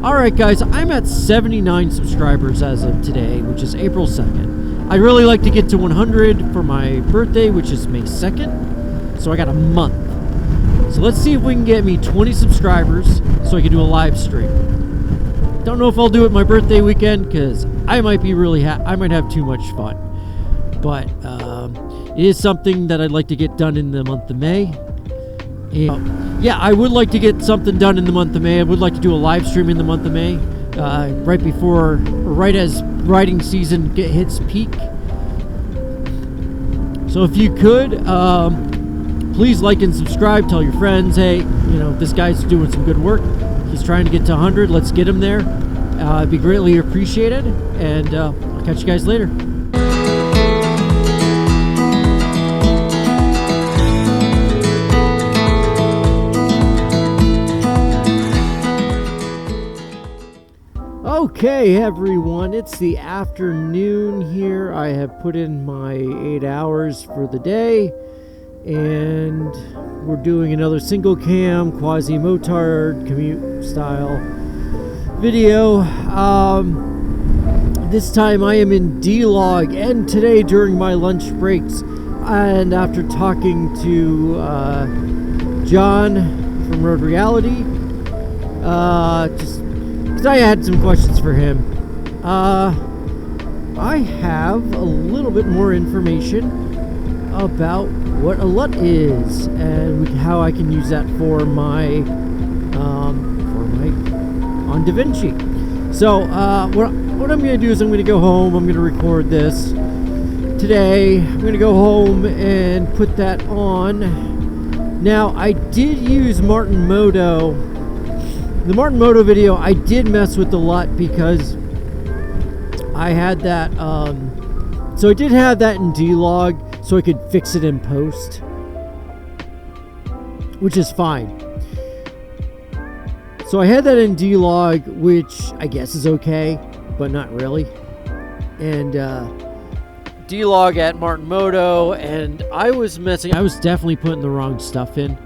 Alright guys, I'm at 79 subscribers as of today, which is April 2nd. I'd really like to get to 100 for my birthday, which is May 2nd. So I got a month. So let's see if we can get me 20 subscribers so I can do a live stream. Don't know if I'll do it my birthday weekend because I might be I might have too much fun. But it is something that I'd like to get done in the month of May. And, yeah, I would like to get something done in the month of May. I would like to do a live stream in the month of May, right before, or right as riding season hits peak. So if you could, please like and subscribe. Tell your friends, hey, you know, this guy's doing some good work. He's trying to get to 100. Let's get him there. It'd be greatly appreciated. And I'll catch you guys later. Okay, everyone, it's the afternoon here. I have put in my 8 hours for the day, and we're doing another single cam, quasi-motard, commute style video. This time I am in D-Log, and today during my lunch breaks, and after talking to John from Road Reality, because I had some questions for him. I have a little bit more information about what a LUT is and how I can use that for my on DaVinci. So what I'm going to do is I'm going to go home. I'm going to record this today. I'm going to go home and put that on. Now I did use Martin Moto. The Martin Moto video, I did mess with the LUT because I had that, so I did have that in D-Log so I could fix it in post, which is fine. So I had that in D-Log, which I guess is okay, but not really. And D-Log at Martin Moto, and I was definitely putting the wrong stuff in.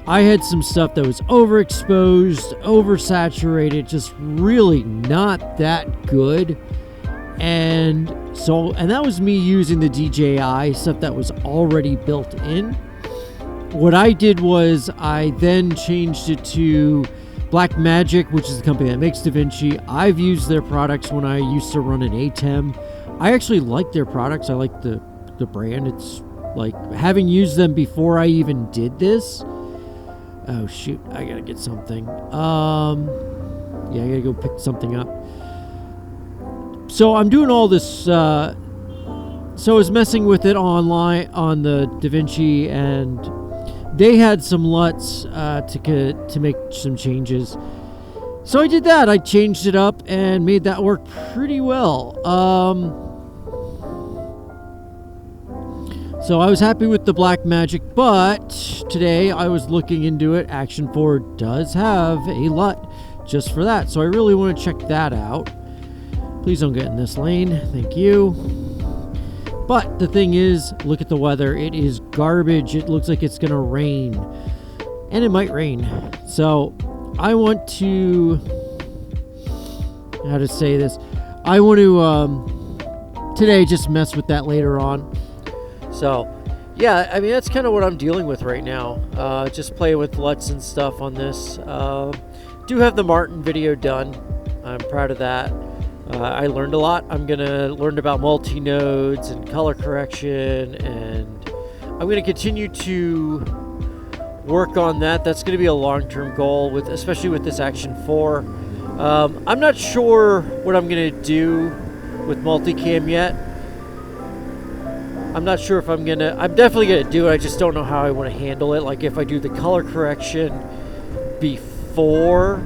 I had some stuff that was overexposed, oversaturated, just really not that good. And that was me using the DJI stuff that was already built in. What I did was I then changed it to Blackmagic, which is the company that makes DaVinci. I've used their products when I used to run an ATEM. I actually like their products. I like the brand. It's like having used them before I even did this. Oh shoot, I gotta get something. Yeah, I gotta go pick something up. So I'm doing all this, so I was messing with it online on the DaVinci, and they had some LUTs to make some changes. So I did that. I changed it up and made that work pretty well. So I was happy with the Blackmagic, but today I was looking into it. Action 4 does have a LUT just for that, so I really want to check that out. Please don't get in this lane, thank you. But the thing is, look at the weather. It is garbage. It looks like it's gonna rain, and it might rain. So I want to, how to say this? I want to today just mess with that later on. So, yeah, I mean, that's kind of what I'm dealing with right now. Just playing with LUTs and stuff on this. Do have the Martin video done. I'm proud of that. I learned a lot. I'm going to learn about multi-nodes and color correction, and I'm going to continue to work on that. That's going to be a long-term goal, especially with this Action 4. I'm not sure what I'm going to do with multicam yet. I'm not sure if I'm definitely gonna do it. I just don't know how I want to handle it. Like if I do the color correction before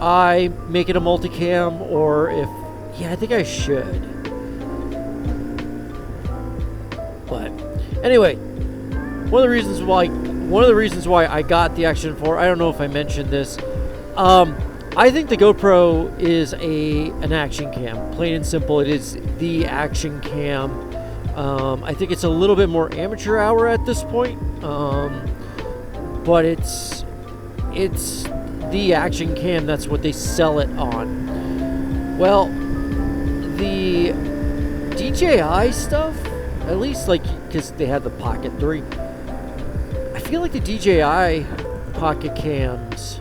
I make it a multicam, or if, yeah, I think I should. But anyway, one of the reasons why I got the Action 4, I don't know if I mentioned this. I think the GoPro is an action cam. Plain and simple, it is the action cam. I think it's a little bit more amateur hour at this point, but it's the Action cam, that's what they sell it on. Well, the DJI stuff, at least like, because they had the Pocket 3, I feel like the DJI Pocket cams,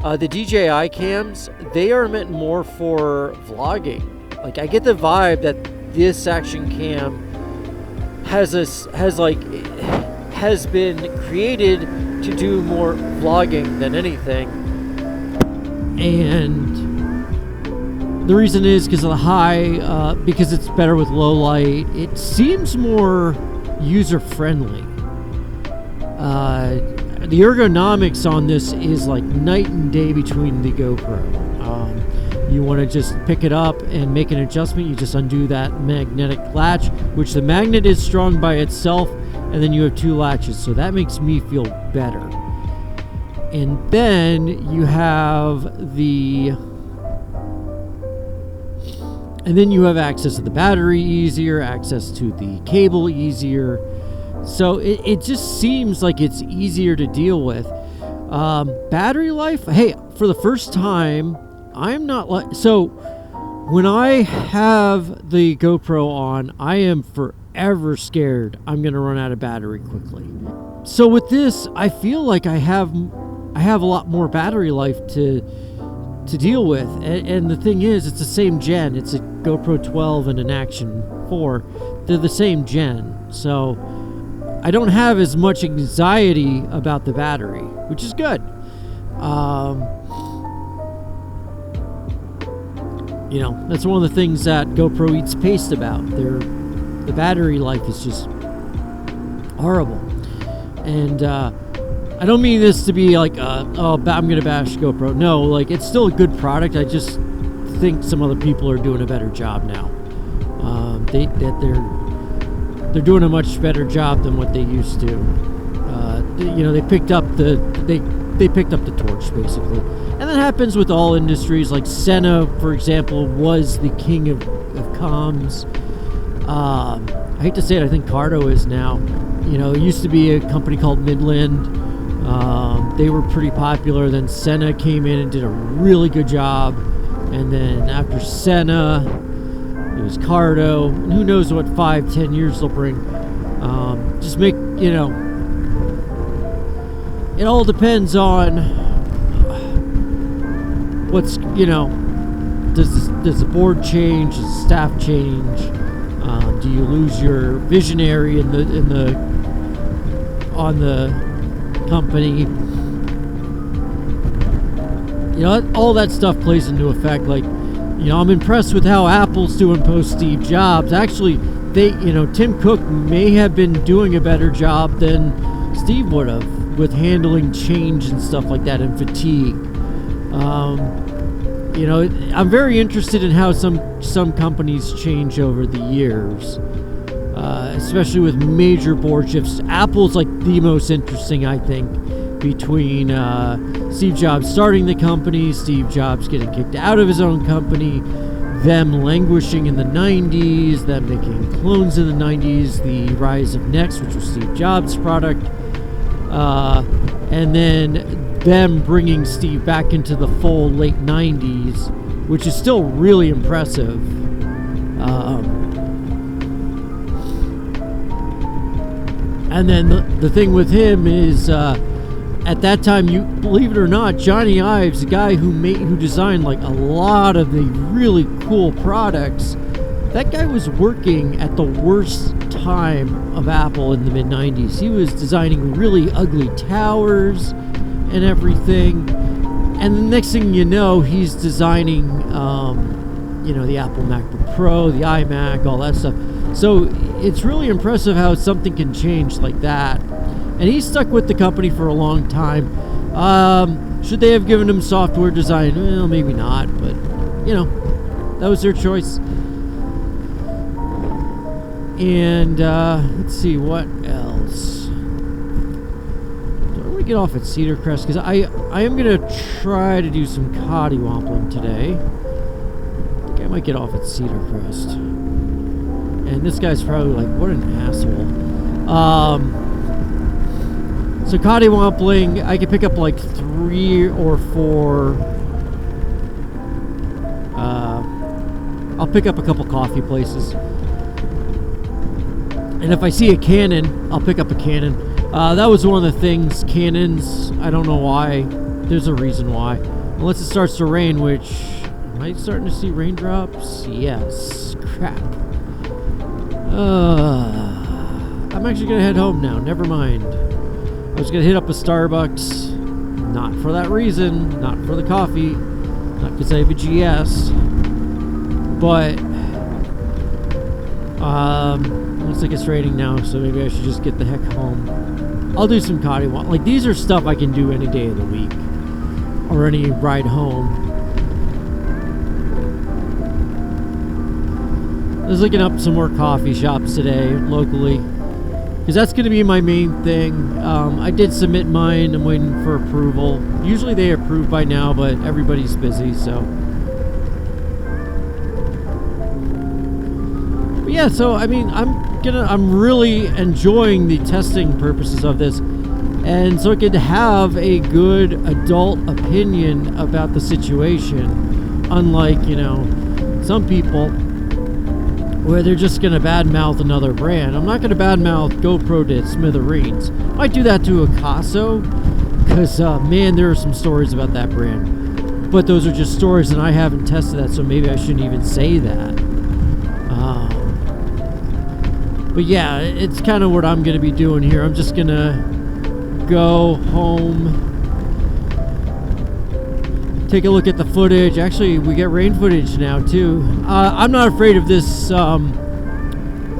the DJI cams, they are meant more for vlogging. Like, I get the vibe that this Action cam has been created to do more vlogging than anything. And the reason is because of the high, because it's better with low light. It seems more user-friendly. The ergonomics on this is like night and day between the GoPro. You want to just pick it up and make an adjustment, you just undo that magnetic latch, which the magnet is strong by itself, and then you have 2 latches, so that makes me feel better. And then you have access to the battery easier, access to the cable easier. So it just seems like it's easier to deal with. Battery life, hey, for the first time, I'm not like, so when I have the GoPro on, I am forever scared I'm going to run out of battery quickly. So with this, I feel like I have a lot more battery life to deal with. And the thing is, it's the same gen. It's a GoPro 12 and an Action 4. They're the same gen. So I don't have as much anxiety about the battery, which is good. You know, that's one of the things that GoPro eats paste about. The battery life is just horrible. And I don't mean this to be like, I'm going to bash GoPro. No, like, it's still a good product. I just think some other people are doing a better job now. They're doing a much better job than what they used to. You know, they picked up the torch, basically. And that happens with all industries. Like Sena, for example, was the king of comms. I hate to say it, I think Cardo is now. You know, it used to be a company called Midland. They were pretty popular. Then Sena came in and did a really good job. And then after Sena, it was Cardo. And who knows what 5-10 years they'll bring. Just make, you know, it all depends on what's, you know, does the board change? Does the staff change? Do you lose your visionary on the company? You know, all that stuff plays into effect. Like, you know, I'm impressed with how Apple's doing post Steve Jobs. Actually, Tim Cook may have been doing a better job than Steve would have with handling change and stuff like that, and fatigue. You know, I'm very interested in how some companies change over the years, especially with major board shifts. Apple's like the most interesting, I think, between Steve Jobs starting the company, Steve Jobs getting kicked out of his own company, them languishing in the 90s, them making clones in the 90s, the rise of Next, which was Steve Jobs' product, and then them bringing Steve back into the fold late 90s, which is still really impressive. And then the thing with him is, at that time, you believe it or not, Johnny Ives, the guy who designed like a lot of the really cool products, that guy was working at the worst time of Apple in the mid-90s. He was designing really ugly towers and everything, and the next thing you know, he's designing the Apple MacBook Pro, the iMac, all that stuff. So it's really impressive how something can change like that. And he stuck with the company for a long time. Should they have given him software design? Well, maybe not, but you know, that was their choice. And let's see, what else? Don't we get off at Cedar Crest? Because I am going to try to do some coddywampling today. I think I might get off at Cedar Crest. And this guy's probably like, what an asshole. So Coddywampling, I could pick up like 3 or 4. I'll pick up a couple coffee places. And if I see a cannon, I'll pick up a cannon. That was one of the things, cannons, I don't know why. There's a reason why. Unless it starts to rain, which... Am I starting to see raindrops? Yes. Crap. I'm actually going to head home now. Never mind. I was going to hit up a Starbucks. Not for that reason. Not for the coffee. Not because I have a GS. But... looks like it's raining now, so maybe I should just get the heck home. I'll do some Coddywampling. Like, these are stuff I can do any day of the week. Or any ride home. I was looking up some more coffee shops today, locally. Because that's going to be my main thing. I did submit mine. I'm waiting for approval. Usually they approve by now, but everybody's busy, so... But yeah, so, I mean, I'm really enjoying the testing purposes of this. And so I could have a good adult opinion about the situation. Unlike, you know, some people where they're just going to badmouth another brand. I'm not going to badmouth GoPro to smithereens. I might do that to Akaso, because, man, there are some stories about that brand. But those are just stories, and I haven't tested that, so maybe I shouldn't even say that. But yeah, it's kind of what I'm going to be doing here. I'm just going to go home, take a look at the footage. Actually, we get rain footage now too. I'm not afraid of this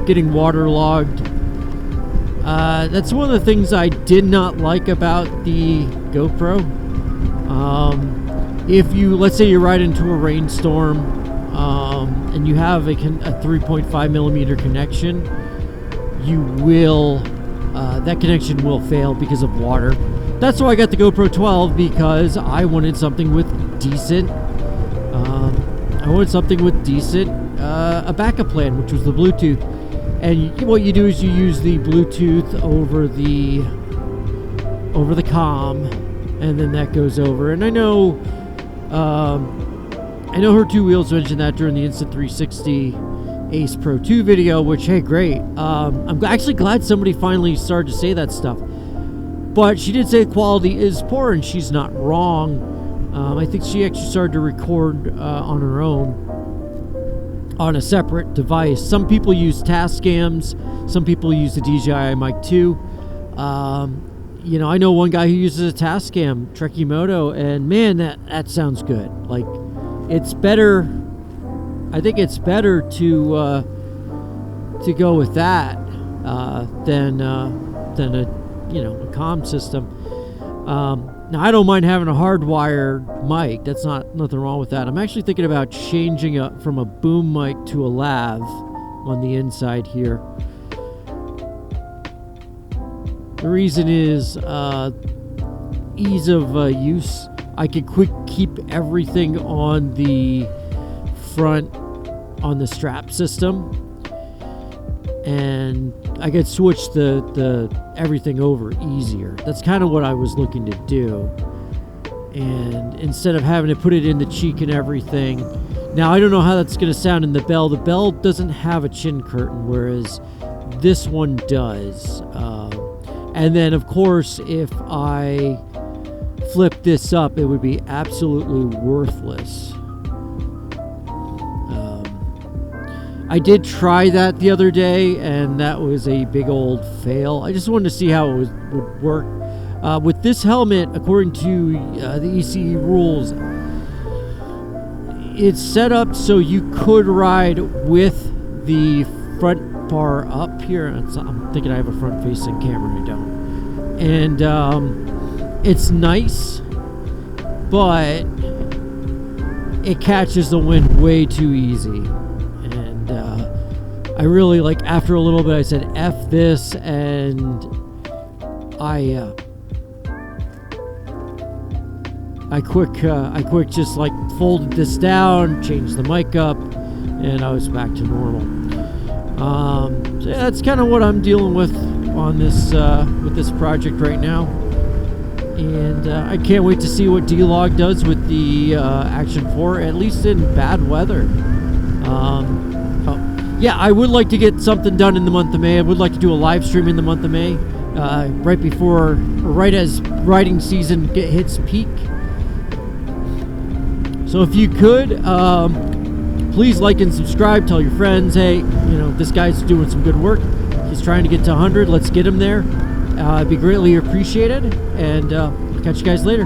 getting waterlogged. That's one of the things I did not like about the GoPro. If you, let's say you ride into a rainstorm and you have a 3.5 millimeter connection, you will that connection will fail because of water. That's why I got the GoPro 12, because I wanted something with decent a backup plan, which was the Bluetooth. And what you do is you use the Bluetooth over the comm, and then that goes over. And I know her two wheels mentioned that during the Insta360 Ace Pro 2 video, which, hey, great. I'm actually glad somebody finally started to say that stuff. But she did say the quality is poor, and she's not wrong. I think she actually started to record on her own on a separate device. Some people use Tascams. Some people use the DJI Mic 2. You know, I know one guy who uses a Tascam, Trekimoto, and man, that sounds good. Like, it's better. I think it's better to go with that than a a comm system. Now, I don't mind having a hardwired mic. That's nothing wrong with that. I'm actually thinking about changing from a boom mic to a lav on the inside here. The reason is ease of use. I could keep everything on the front on the strap system, and I could switch the everything over easier. That's kind of what I was looking to do. And instead of having to put it in the cheek and everything. Now, I don't know how that's going to sound in the bell. The bell doesn't have a chin curtain, whereas this one does. And then, of course, if I flip this up, it would be absolutely worthless. I did try that the other day, and that was a big old fail. I just wanted to see how it would work. With this helmet, according to the ECE rules, it's set up so you could ride with the front bar up here. I'm thinking I have a front-facing camera. I don't. And it's nice, but it catches the wind way too easy. I really, like, after a little bit, I said, F this, and I quick just, like, folded this down, changed the mic up, and I was back to normal. So yeah, that's kind of what I'm dealing with on this, with this project right now. And I can't wait to see what D-Log does with the Action 4, at least in bad weather. Yeah, I would like to get something done in the month of May. I would like to do a live stream in the month of May, right as riding season hits peak. So if you could, please like and subscribe. Tell your friends, hey, this guy's doing some good work. He's trying to get to 100. Let's get him there. It'd be greatly appreciated. And I'll catch you guys later.